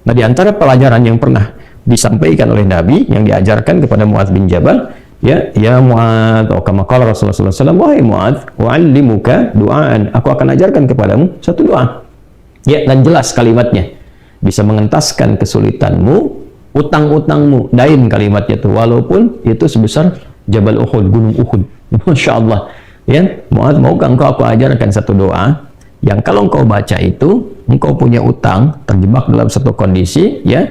Nah, di antara pelajaran yang pernah disampaikan oleh Nabi yang diajarkan kepada Muadz bin Jabal, ya Muadz, atau kama qala Rasulullah sallallahu alaihi wasallam, wahai Muadz, u'allimuka du'aan, aku akan ajarkan kepadamu satu doa. Ya, dan jelas kalimatnya. Bisa mengentaskan kesulitanmu, utang-utangmu, dain kalimatnya itu, walaupun itu sebesar Jabal Uhud, gunung Uhud. Masya Allah. Ya, Muadz, maukah engkau aku ajarkan satu doa yang kalau engkau baca itu, engkau punya utang, terjebak dalam satu kondisi, ya,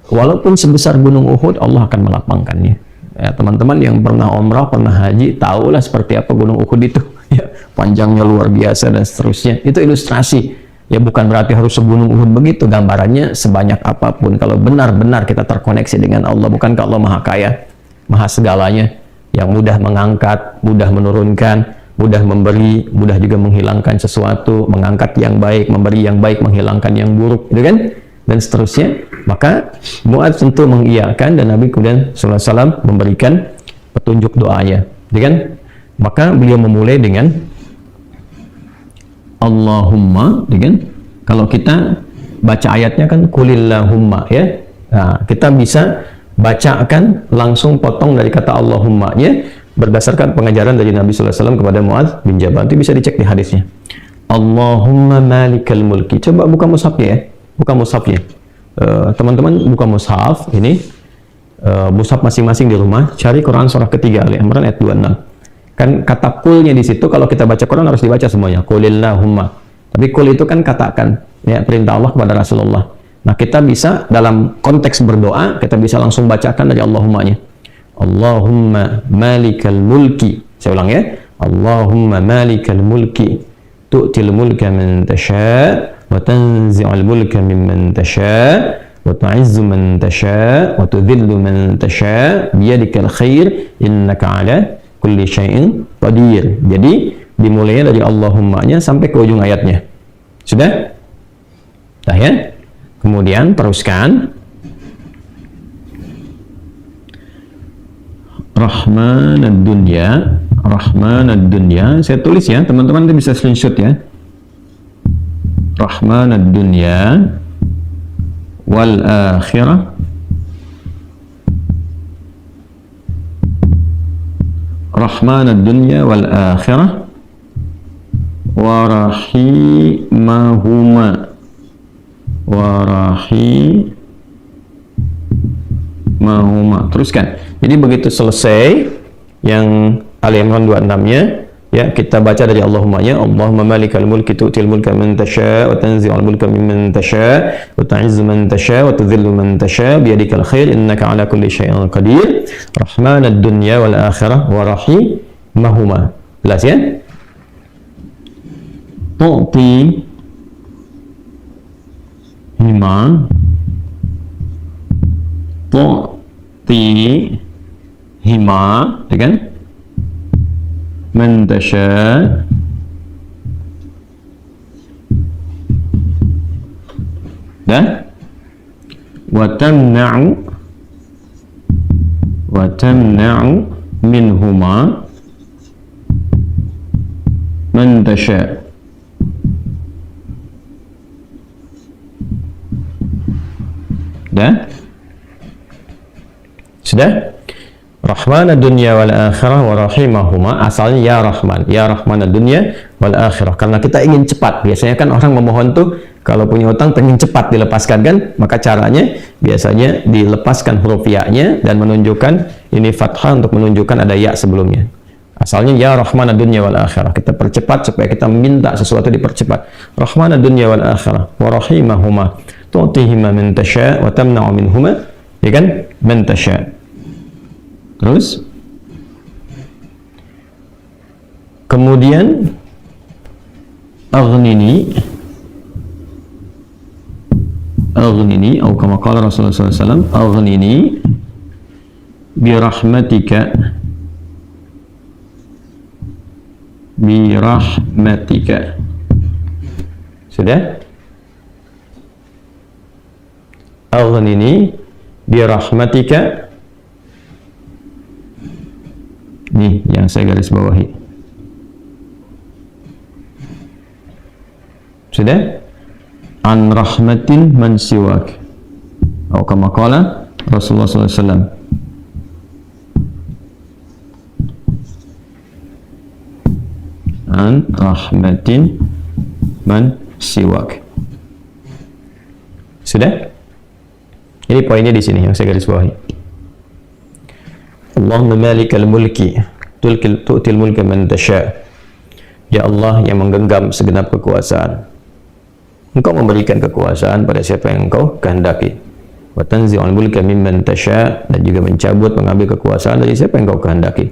walaupun sebesar gunung Uhud, Allah akan melapangkannya. Ya, teman-teman yang pernah umrah, pernah haji, tahulah seperti apa gunung Uhud itu. Ya, panjangnya luar biasa dan seterusnya. Itu ilustrasi. Ya, bukan berarti harus segunung Uhud begitu. Gambarannya sebanyak apapun. Kalau benar-benar kita terkoneksi dengan Allah, bukankah Allah Maha Kaya, Maha segalanya, yang mudah mengangkat, mudah menurunkan, mudah memberi, mudah juga menghilangkan sesuatu, mengangkat yang baik, memberi yang baik, menghilangkan yang buruk, gitu kan? Dan seterusnya. Maka Muadz tentu mengiyakan, dan Nabi kemudian sallallahu alaihi wasallam memberikan petunjuk doanya, gitu kan? Maka beliau memulai dengan Allahumma, gitu kan? Kalau kita baca ayatnya kan kulillahumma, ya. Nah, kita bisa bacakan langsung potong dari kata Allahumma, ya, berdasarkan pengajaran dari Nabi sallallahu alaihi wasallam kepada Muadz bin Jabal. Itu bisa dicek di hadisnya. Allahumma malikal mulki. Coba buka mushafnya, ya. Buka mushafnya. Teman-teman buka mushaf ini, mushaf masing-masing di rumah, cari Quran surah ketiga Ali Imran ayat 26. Kan kata kulnya di situ, kalau kita baca Quran harus dibaca semuanya, kulillahumma. Tapi kul itu kan katakan, ya, perintah Allah kepada Rasulullah. Nah, kita bisa dalam konteks berdoa, kita bisa langsung bacakan dari Allahummanya. Allahumma malikal mulki. Saya ulang, ya. Allahumma malikal mulki, tu'til mulka man tasha' wa tanzi'ul mulka mimman tasha' wa tu'izzu man tasha' wa tudhillu man tasha' biyadikal khair innaka 'ala kulli syai'in qadir. Jadi dimulainya dari Allahummanya sampai ke ujung ayatnya. Sudah? Dah, ya. Kemudian teruskan Rahmanad dunya, Rahmanad dunya. Saya tulis, ya, teman-teman nanti bisa screenshot, ya. Rahmanad dunya wal akhirah, Rahmanad dunya wal akhirah wa rahimahuma, wa rahimahuma. Teruskan. Jadi begitu selesai yang Ali Imran 26-nya, ya, kita baca dari Allahummanya. Allahumma malikal mulki tu'til mulka man tasha' wa tanzi'ul mulka mimman tasha' wa tu'izzu man tasha' wa tudhillu man tasha' biyadikal khair innaka 'ala kulli syai'in qadir. Rahmanad dunya wal akhirah wa rahimahuma. Jelas, ya? Tu'ti hima, tu'ti hima, ya kan? Man tasha' dan wa tamna'u minhuma man tasha'. Dah? Sudah? Rahman ad-dunya wal akhirah wa rahimahuma, asalnya ya Rahman, ya Rahman ad-dunya wal akhirah. Karena kita ingin cepat. Biasanya kan orang memohon tuh kalau punya utang pengen cepat dilepaskan, kan? Maka caranya biasanya dilepaskan huruf ya-nya dan menunjukkan ini fathah untuk menunjukkan ada ya sebelumnya. Asalnya ya Rahman ad-dunya wal akhirah. Kita percepat supaya kita minta sesuatu dipercepat. Rahman ad-dunya wal akhirah wa rahimahuma tu'tihima man tasha' wa tamna'u minhuma, ya kan? Man tasha'. Terus kemudian aghnini atau kama qala Rasulullah sallallahu alaihi wasallam, aghnini bi rahmatika. Sudah? Aghnini bi rahmatika. Nih yang saya garis bawahi. Sudah? An rahmatin man siwak. atau kama qala Rasulullah sallallahu alaihi wasallam. An rahmatin man siwak. Sudah? Ini poinnya di sini yang saya garis bawahi. Allahumma malikal mulki tu'til mulka man tasha. Ya Allah yang menggenggam segenap kekuasaan, Engkau memberikan kekuasaan pada siapa yang Engkau kehendaki. Wa tanzi'ul mulka mimman tasha, dan juga mencabut, mengambil kekuasaan dari siapa yang Engkau kehendaki.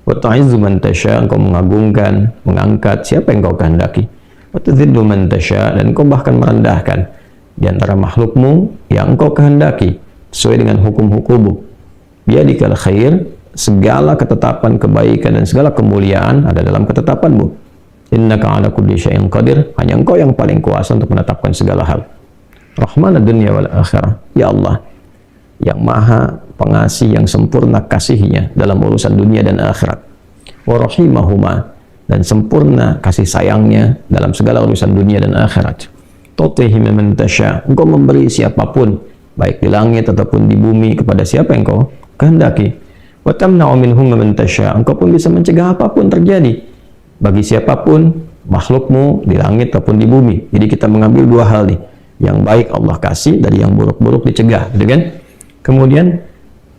Wa tu'izzu man tasha, Engkau mengagungkan, mengangkat siapa yang Engkau kehendaki. Wa tudhillu man tasha, dan Engkau bahkan merendahkan di antara makhlukmu yang Engkau kehendaki sesuai dengan hukum-hukummu. Biyadikal khair, segala ketetapan kebaikan dan segala kemuliaan ada dalam ketetapanmu. Innaka ala kulli syai'in qadir, hanya Engkau yang paling kuasa untuk menetapkan segala hal. Rahmanad dunya wal akhirah, ya Allah yang maha pengasih, yang sempurna kasihnya dalam urusan dunia dan akhirat. Wa rahimahuma, dan sempurna kasih sayangnya dalam segala urusan dunia dan akhirat. Tu'tihi man tasha, Engkau memberi siapapun baik di langit ataupun di bumi kepada siapa yang Engkau kehendaki. Wa tamna'u minhum man tasha, Engkau pun bisa mencegah apapun terjadi bagi siapapun makhlukmu di langit ataupun di bumi. Jadi kita mengambil dua hal nih, yang baik Allah kasih, dari yang buruk-buruk dicegah, gitu kan? Kemudian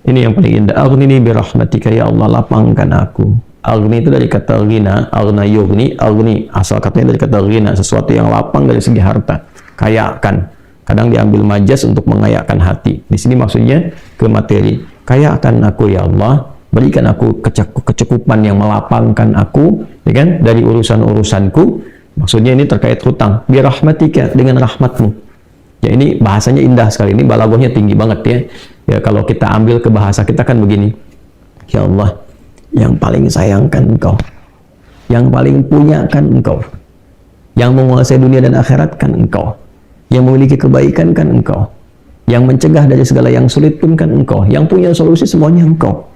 ini yang paling indah, aghnini bi rahmatika, ya Allah lapangkan aku. Aghni itu dari kata ghina, aghna yughni, aghni asal katanya dari kata ghina, sesuatu yang lapang dari segi harta, kayakan. Kadang diambil majas untuk mengayakkan hati. Di sini maksudnya ke materi. Kayakan aku ya Allah, berikan aku kecukupan yang melapangkan aku, ya kan, dari urusan-urusanku. Maksudnya ini terkait hutang. Bi rahmatika, dengan rahmatmu. Ya ini bahasanya indah sekali, ini balaghahnya tinggi banget ya. Ya kalau kita ambil ke bahasa kita kan begini. Ya Allah, yang paling sayangkan Engkau, yang paling punya kan Engkau, yang menguasai dunia dan akhirat kan Engkau, yang memiliki kebaikan kan Engkau, yang mencegah dari segala yang sulit pun kan Engkau, yang punya solusi semuanya Engkau.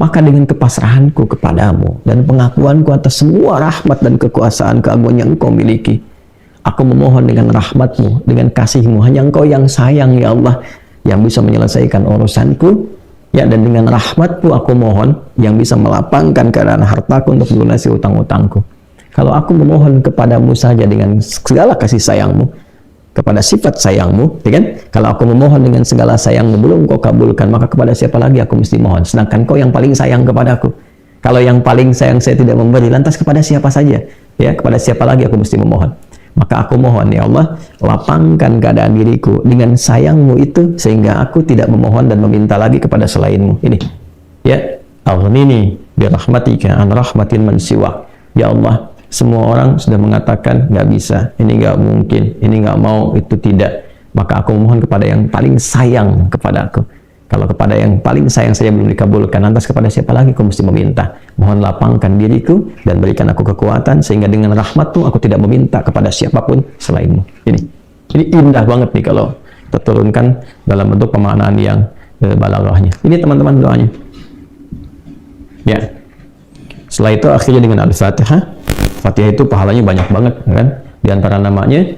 Maka dengan kepasrahanku kepadamu dan pengakuanku atas semua rahmat dan kekuasaan keagungan yang Engkau miliki, aku memohon dengan rahmatmu, dengan kasihmu, hanya Engkau yang sayang ya Allah, yang bisa menyelesaikan urusanku, ya, dan dengan rahmatmu aku mohon yang bisa melapangkan keadaan hartaku untuk melunasi utang-utangku. Kalau aku memohon kepadamu saja dengan segala kasih sayangmu, kepada sifat sayangmu, ya kan? Kalau aku memohon dengan segala sayangmu belum Kau kabulkan, maka kepada siapa lagi aku mesti mohon? Sedangkan Kau yang paling sayang kepadaku. Kalau yang paling sayang saya tidak memberi, lantas kepada siapa saja? Ya, kepada siapa lagi aku mesti memohon? Maka aku mohon ya Allah, lapangkan keadaan diriku dengan sayangmu itu, sehingga aku tidak memohon dan meminta lagi kepada selainmu. Ini, ya, aghnini bi rahmatika an rahmatin man siwak. Ya Allah, semua orang sudah mengatakan nggak bisa, ini nggak mungkin, ini nggak mau, itu tidak. Maka aku mohon kepada yang paling sayang kepada aku. Kalau kepada yang paling sayang saja belum dikabulkan, lantas kepada siapa lagi aku mesti meminta? Mohon lapangkan diriku dan berikan aku kekuatan, sehingga dengan rahmatmu aku tidak meminta kepada siapapun selainmu. Ini indah banget nih kalau kita turunkan dalam bentuk pemaknaan yang balaghahnya. Ini teman-teman doanya. Ya. Setelah itu akhirnya dengan Al-Fatihah. Fatihah itu pahalanya banyak banget, kan? Di antara namanya,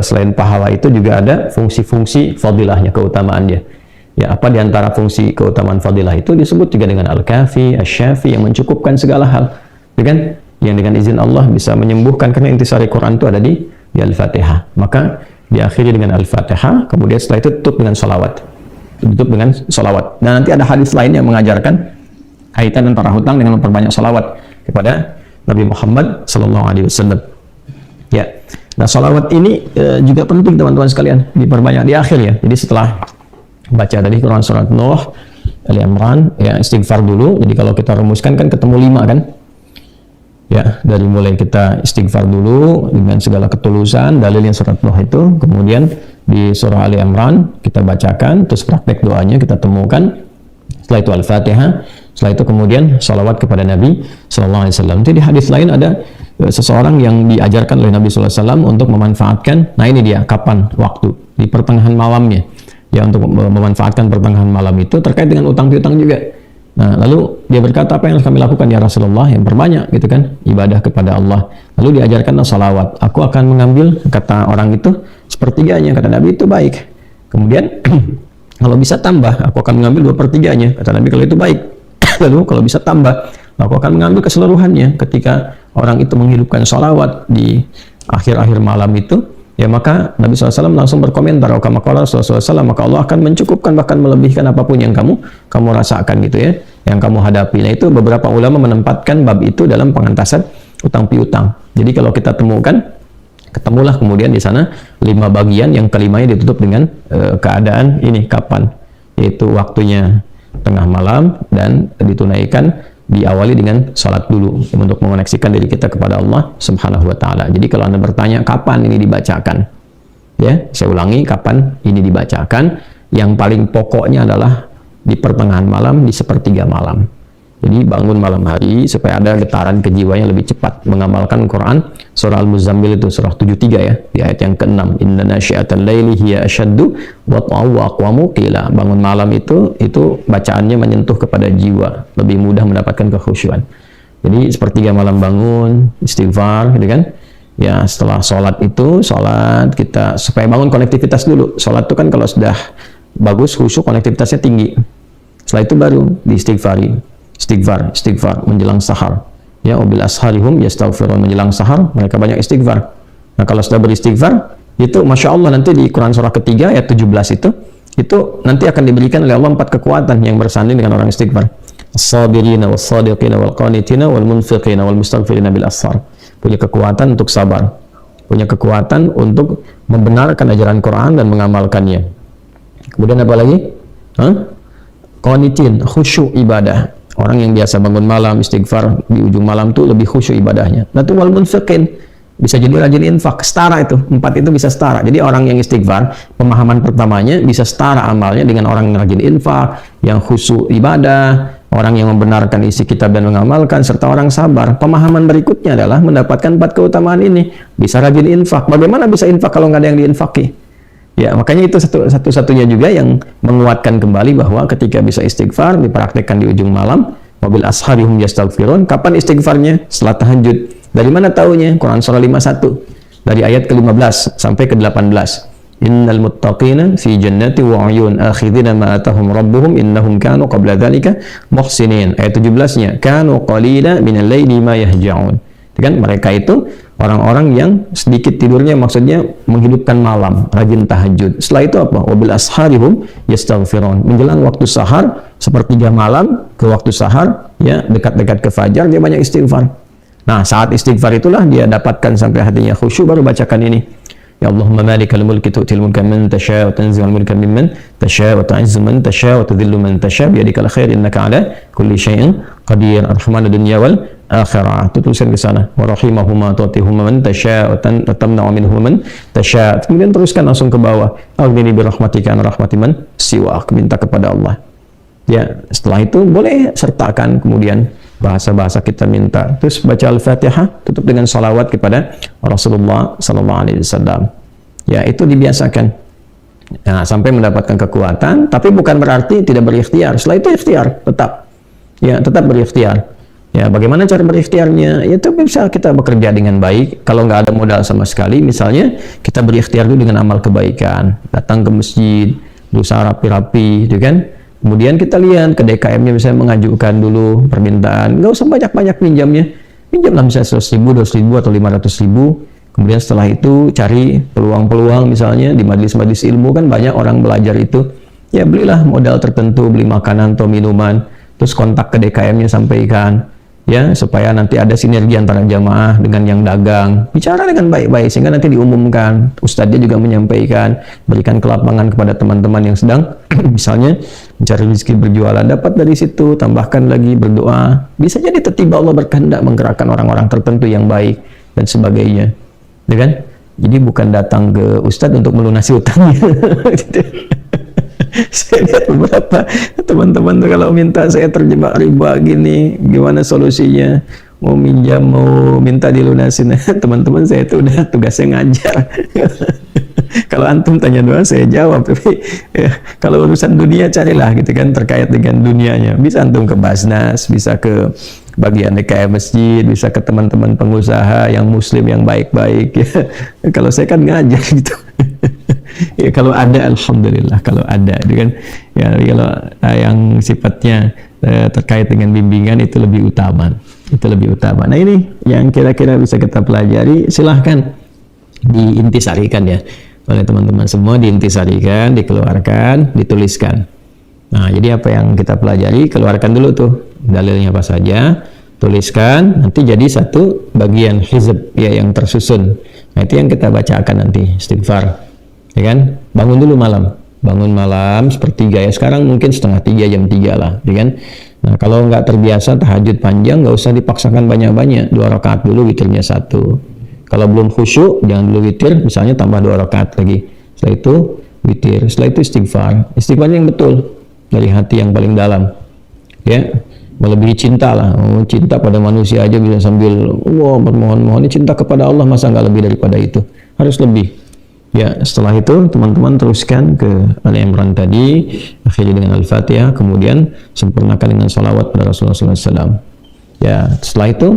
selain pahala itu juga ada fungsi-fungsi fadilahnya, keutamaan dia. Ya, apa di antara fungsi keutamaan fadilah itu disebut juga dengan Al-Kafi, Asy-Syafi, yang mencukupkan segala hal, ya kan? Yang dengan izin Allah bisa menyembuhkan, karena intisari Quran itu ada di Al-Fatihah. Maka diakhiri dengan Al-Fatihah, kemudian setelah itu tutup dengan salawat. Tutup dengan salawat. Dan nanti ada hadis lain yang mengajarkan kaitan antara hutang dengan memperbanyak salawat kepada Nabi Muhammad SAW. Ya, nah salawat ini juga penting teman-teman sekalian, diperbanyak di akhir ya. Jadi setelah baca tadi Quran surat Nuh, Ali Imran, ya istighfar dulu. Jadi kalau kita rumuskan kan ketemu 5 kan? Ya, dari mulai kita istighfar dulu dengan segala ketulusan, dalilnya surat Nuh itu, kemudian di surah Ali Imran kita bacakan, terus praktek doanya kita temukan. Setelah itu Al-Fatihah, setelah itu kemudian salawat kepada Nabi SAW. Jadi di hadis lain ada seseorang yang diajarkan oleh Nabi SAW untuk memanfaatkan, nah ini dia, kapan waktu, di pertengahan malamnya. Ya, untuk memanfaatkan pertengahan malam itu terkait dengan utang piutang juga. Nah, lalu dia berkata, apa yang harus kami lakukan ya Rasulullah? Yang perbanyak gitu kan, ibadah kepada Allah. Lalu diajarkanlah salawat. Aku akan mengambil, kata orang itu, sepertiganya. Kata Nabi, itu baik. Kemudian kalau bisa tambah, aku akan mengambil 2/3-nya. Kata Nabi, kalau itu baik. Lalu kalau bisa tambah, aku akan mengambil keseluruhannya. Ketika orang itu menghidupkan sholawat di akhir-akhir malam itu, ya maka Nabi SAW langsung berkomentar, kama qala Rasulullah SAW, maka Allah akan mencukupkan, bahkan melebihkan apapun yang kamu rasakan gitu ya, yang kamu hadapi. Nah, itu beberapa ulama menempatkan bab itu dalam pengantasan utang piutang. Jadi kalau kita ketemulah kemudian di sana 5 bagian, yang kelimanya ditutup dengan keadaan ini kapan, yaitu waktunya tengah malam, dan ditunaikan diawali dengan sholat dulu untuk mengoneksikan diri kita kepada Allah Subhanahu wa Ta'ala. Jadi kalau Anda bertanya kapan ini dibacakan, ya saya ulangi, kapan ini dibacakan, yang paling pokoknya adalah di pertengahan malam, di sepertiga malam. Jadi bangun malam hari supaya ada getaran kejiwanya lebih cepat mengamalkan Quran. Surah Al-Muzammil itu surah 73 ya, di ayat yang ke-6. Inna nasyi'atal laili hiya asyaddu wat'u wa aqwamu qila. Bangun malam itu bacaannya menyentuh kepada jiwa, lebih mudah mendapatkan kekhusyuan. Jadi sepertiga malam bangun, istighfar gitu kan. Ya, setelah sholat kita supaya bangun konektivitas dulu. Sholat itu kan kalau sudah bagus khusyuk, konektivitasnya tinggi. Setelah itu baru diistighfari. Istighfar menjelang sahar. Ya, wabil asharihum yastaghfirun, menjelang sahar mereka banyak istighfar. Nah, kalau sudah beristighfar, itu Masya Allah nanti di Quran surah ketiga ayat 17 itu nanti akan diberikan oleh Allah 4 kekuatan yang bersanding dengan orang istighfar. As-sabirina was-sadiqina wal-qanitina wal-munfiqina wal-mustaghfirina bil ashar. Punya kekuatan untuk sabar, punya kekuatan untuk membenarkan ajaran Quran dan mengamalkannya. Kemudian apa lagi? Qanitin, khusyuk ibadah. Orang yang biasa bangun malam, istighfar di ujung malam tuh lebih khusyuk ibadahnya. Nah, itu wal munfiqin, bisa jadi rajin infak, setara itu. 4 itu bisa setara. Jadi orang yang istighfar, pemahaman pertamanya bisa setara amalnya dengan orang yang rajin infak, yang khusyuk ibadah, orang yang membenarkan isi kitab dan mengamalkan, serta orang sabar. Pemahaman berikutnya adalah mendapatkan 4 keutamaan ini. Bisa rajin infak. Bagaimana bisa infak kalau nggak ada yang diinfaki? Ya, makanya itu satu-satunya juga yang menguatkan kembali bahwa ketika bisa istighfar dipraktekkan di ujung malam. Wabil asharihum yastaghfirun. Kapan istighfarnya? Setelah tahajud. Dari mana taunya? Quran surah 51 dari ayat ke-15 sampai ke-18. Innal muttaqina fi jannati wa 'uyun akhidina ma atahum rabbuhum innahum kanu qabla dzalika muhsinin. Ayat 17-nya, kanu qalila minal laili ma yahja'un. Kan mereka itu orang-orang yang sedikit tidurnya, maksudnya menghidupkan malam, rajin tahajud. Setelah itu apa? Wabil asharihum yastaghfirun. Menjelang waktu sahar, sepertiga malam ke waktu sahar, ya dekat-dekat ke fajar, dia banyak istighfar. Nah, saat istighfar itulah dia dapatkan sampai hatinya khusyuk, baru bacakan ini. Ya Allahumma malikal mulki tu'til mulka man tasha' wa tanzi'ul mulka mimman tasha' wa tu'izzu man tasha' wa tudhillu man tasha' biyadikal khair innaka 'ala kulli syai'in qadir. Arhamanud dunya wal akhirah. Itu tulisan ke sana. Wa rahimahuma tu'tihuma man tasha' wa tamna'u minhum man tasha'. Kemudian teruskan langsung ke bawah. Aghnini bi rahmatika an rahmati man siwak. Minta kepada Allah. Ya, setelah itu boleh sertakan kemudian bahasa-bahasa kita minta. Terus baca Al-Fatihah, tutup dengan salawat kepada Rasulullah sallallahu alaihi wasallam. Ya, itu dibiasakan. Nah, sampai mendapatkan kekuatan, tapi bukan berarti tidak berikhtiar. Setelah itu ikhtiar, tetap. Ya, tetap berikhtiar. Ya, bagaimana cara berikhtiarnya? Itu bisa kita bekerja dengan baik. Kalau nggak ada modal sama sekali, misalnya kita berikhtiar dulu dengan amal kebaikan. Datang ke masjid, berusaha rapi-rapi, gitu kan? Kemudian kita lihat ke DKM-nya, misalnya mengajukan dulu permintaan. Nggak usah banyak-banyak pinjamnya. Pinjamlah misalnya 100.000, 200.000, atau 500.000. Kemudian setelah itu cari peluang-peluang, misalnya di majelis-majelis ilmu kan banyak orang belajar itu. Ya, belilah modal tertentu, beli makanan atau minuman. Terus kontak ke DKM-nya, sampaikan. Ya, supaya nanti ada sinergi antara jamaah dengan yang dagang. Bicara dengan baik-baik sehingga nanti diumumkan. Ustadznya juga menyampaikan, berikan kelapangan kepada teman-teman yang sedang misalnya mencari rezeki berjualan, dapat dari situ, tambahkan lagi, berdoa. Bisa jadi tiba-tiba Allah berkehendak menggerakkan orang-orang tertentu yang baik dan sebagainya. Ya kan? Jadi bukan datang ke ustadz untuk melunasi utangnya. Saya lihat beberapa teman-teman tuh kalau minta, saya terjebak riba gini, gimana solusinya? Mau minjam, mau minta dilunasin. Teman-teman saya itu udah tugasnya ngajar. Kalau antum tanya doa saya jawab, tapi ya, kalau urusan dunia carilah gitu kan, terkait dengan dunianya. Bisa antum ke Basnas, bisa ke bagian DKM masjid, bisa ke teman-teman pengusaha yang muslim yang baik-baik ya. Kalau saya kan ngajar gitu. Ya kalau ada alhamdulillah, kalau ada gitu kan. Ya kalau yang sifatnya terkait dengan bimbingan itu lebih utama. Itu lebih utama. Nah ini yang kira-kira bisa kita pelajari, silahkan diintisarikan ya oleh teman-teman semua, diintisarikan, dikeluarkan, dituliskan. Nah jadi apa yang kita pelajari, keluarkan dulu tuh dalilnya apa saja, tuliskan, nanti jadi satu bagian hizb ya yang tersusun. Nah itu yang kita bacakan nanti, istighfar ya kan. Bangun dulu malam, bangun malam sepertiga ya, sekarang mungkin setengah 3, jam 3 lah ya kan. Nah kalau nggak terbiasa tahajud panjang, nggak usah dipaksakan banyak-banyak, 2 rakaat dulu, witirnya 1. Kalau belum khusyuk, jangan dulu witir, misalnya tambah 2 rakaat lagi. Setelah itu witir, setelah itu istighfar. Istighfar yang betul dari hati yang paling dalam. Ya, melebihi cinta lah. Oh, cinta pada manusia aja bisa sambil bermohon-mohon. Ini cinta kepada Allah, masa nggak lebih daripada itu? Harus lebih. Ya, setelah itu teman-teman teruskan ke Ali Imran tadi, akhiri dengan Al-Fatihah, kemudian sempurnakan dengan salawat pada Rasulullah SAW. Ya, setelah itu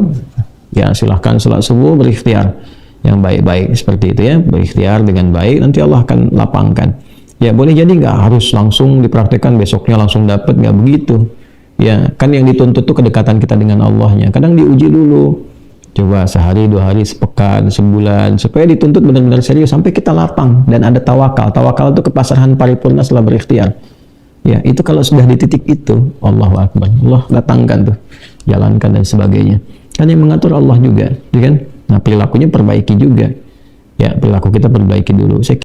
ya silahkan sholat subuh berikhtiar yang baik-baik seperti itu ya, berikhtiar dengan baik, nanti Allah akan lapangkan. Ya boleh jadi nggak harus langsung dipraktekkan besoknya langsung dapat, nggak begitu. Ya kan yang dituntut tuh kedekatan kita dengan Allahnya. Kadang diuji dulu, coba sehari, 2 hari, sepekan, sebulan, supaya dituntut benar-benar serius sampai kita lapang dan ada tawakal. Tawakal itu kepasrahan paripurna setelah berikhtiar. Ya itu kalau sudah di titik itu, Allahu Akbar, Allah datangkan tuh, jalankan dan sebagainya. Kan yang mengatur Allah juga, ya kan? Nah perilakunya perbaiki juga. Ya perilaku kita perbaiki dulu.